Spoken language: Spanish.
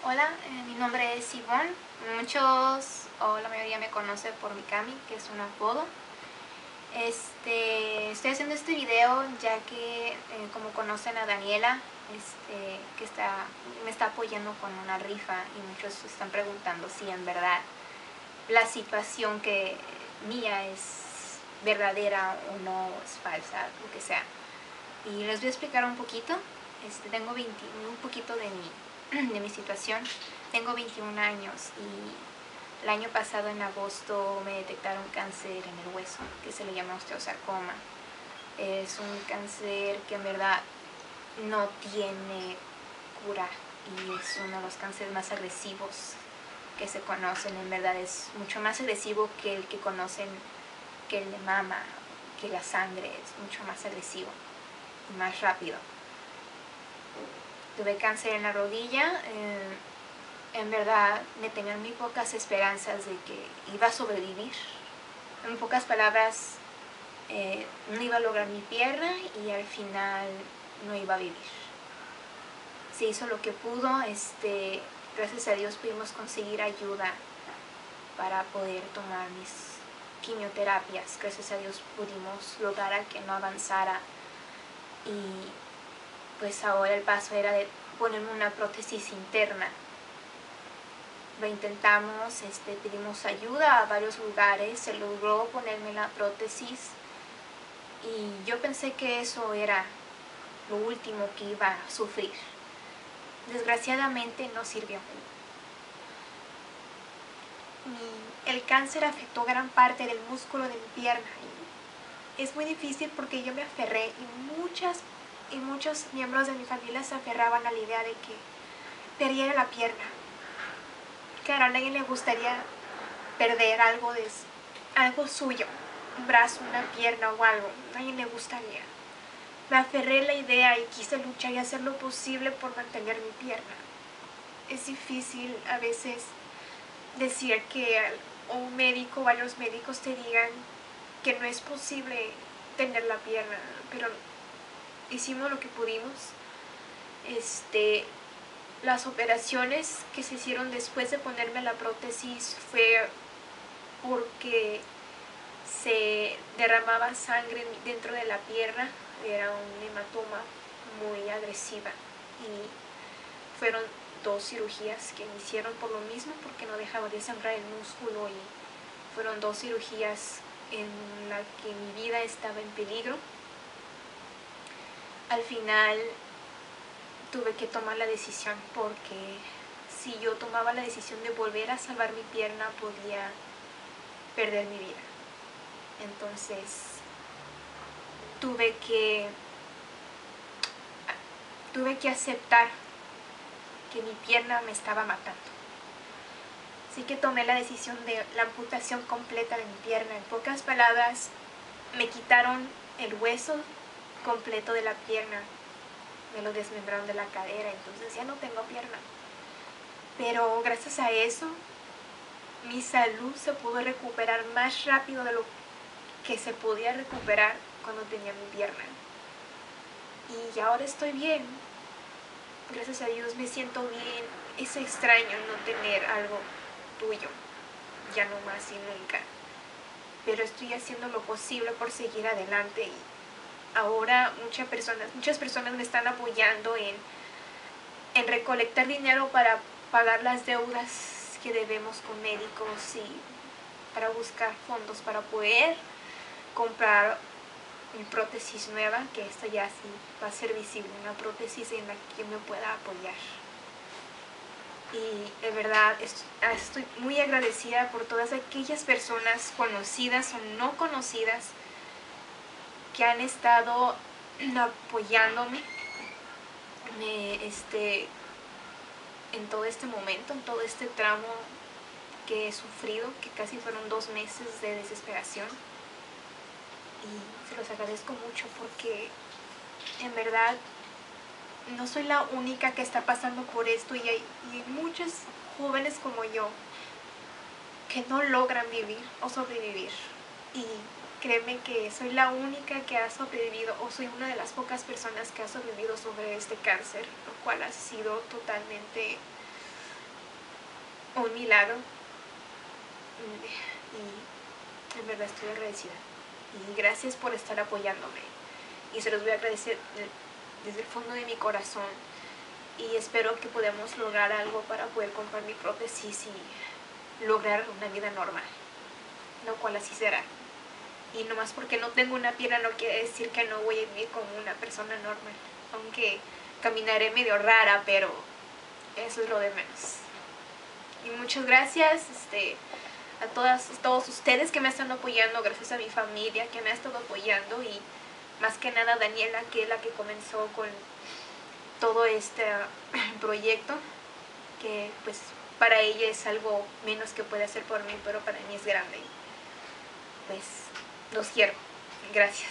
Hola, mi nombre es Ivonne. Muchos o la mayoría me conoce por Mikami, que es un apodo. Estoy haciendo este video ya que, como conocen a Daniela, que me está apoyando con una rifa, y muchos están preguntando si en verdad la situación que mía es verdadera o no, es falsa, lo que sea. Y les voy a explicar un poquito. Tengo un poquito de mi situación. Tengo 21 años y el año pasado, en agosto, me detectaron cáncer en el hueso, que se le llama osteosarcoma. Es un cáncer que en verdad no tiene cura y es uno de los cánceres más agresivos que se conocen. En verdad es mucho más agresivo que el que conocen, que el de mama, que la sangre. Es mucho más agresivo y más rápido. Tuve cáncer en la rodilla. En verdad me tenían muy pocas esperanzas de que iba a sobrevivir. En pocas palabras, no iba a lograr mi pierna y al final no iba a vivir. Se hizo lo que pudo. Gracias a Dios pudimos conseguir ayuda para poder tomar mis quimioterapias. Gracias a Dios pudimos lograr que no avanzara, y pues ahora el paso era de ponerme una prótesis interna. Lo intentamos, pedimos ayuda a varios lugares, se logró ponerme la prótesis y yo pensé que eso era lo último que iba a sufrir. Desgraciadamente no sirvió. El cáncer afectó gran parte del músculo de mi pierna. Es muy difícil porque yo me aferré y muchos miembros de mi familia se aferraban a la idea de que perdiera la pierna. Claro, a nadie le gustaría perder algo suyo, un brazo, una pierna o algo. A nadie le gustaría. Me aferré a la idea y quise luchar y hacer lo posible por mantener mi pierna. Es difícil a veces decir que un médico o varios médicos te digan que no es posible tener la pierna, pero hicimos lo que pudimos. Las operaciones que se hicieron después de ponerme la prótesis fue porque se derramaba sangre dentro de la pierna. Era un hematoma muy agresiva y fueron 2 cirugías que me hicieron por lo mismo, porque no dejaba de sangrar el músculo, y fueron 2 cirugías en las que mi vida estaba en peligro. Al final tuve que tomar la decisión, porque si yo tomaba la decisión de volver a salvar mi pierna, podía perder mi vida. Entonces tuve que aceptar que mi pierna me estaba matando. Así que tomé la decisión de la amputación completa de mi pierna. En pocas palabras, me quitaron el hueso completo de la pierna, me lo desmembraron de la cadera, entonces ya no tengo pierna. Pero gracias a eso, mi salud se pudo recuperar más rápido de lo que se podía recuperar cuando tenía mi pierna. Y ahora estoy bien. Gracias a Dios me siento bien. Es extraño no tener algo tuyo, ya no más y nunca. Pero estoy haciendo lo posible por seguir adelante, y ahora muchas personas me están apoyando en recolectar dinero para pagar las deudas que debemos con médicos, y para buscar fondos para poder comprar mi prótesis nueva, que esta ya sí va a ser visible, una prótesis en la que me pueda apoyar. Y de verdad estoy muy agradecida por todas aquellas personas conocidas o no conocidas que han estado apoyándome en todo este momento, en todo este tramo que he sufrido, que casi fueron 2 meses de desesperación. Y se los agradezco mucho, porque en verdad no soy la única que está pasando por esto, y hay muchos jóvenes como yo que no logran vivir o sobrevivir. Y créeme que soy la única que ha sobrevivido, o soy una de las pocas personas que ha sobrevivido sobre este cáncer, lo cual ha sido totalmente un milagro. Y en verdad estoy agradecida. Y gracias por estar apoyándome. Y se los voy a agradecer desde el fondo de mi corazón. Y espero que podamos lograr algo para poder comprar mi prótesis y lograr una vida normal. Lo cual así será. Y nomás porque no tengo una pierna no quiere decir que no voy a vivir como una persona normal. Aunque caminaré medio rara, pero eso es lo de menos. Y muchas gracias a todos ustedes que me están apoyando, gracias a mi familia que me ha estado apoyando y más que nada Daniela, que es la que comenzó con todo este proyecto, que pues para ella es algo menos que puede hacer por mí, pero para mí es grande. Pues los quiero. Gracias.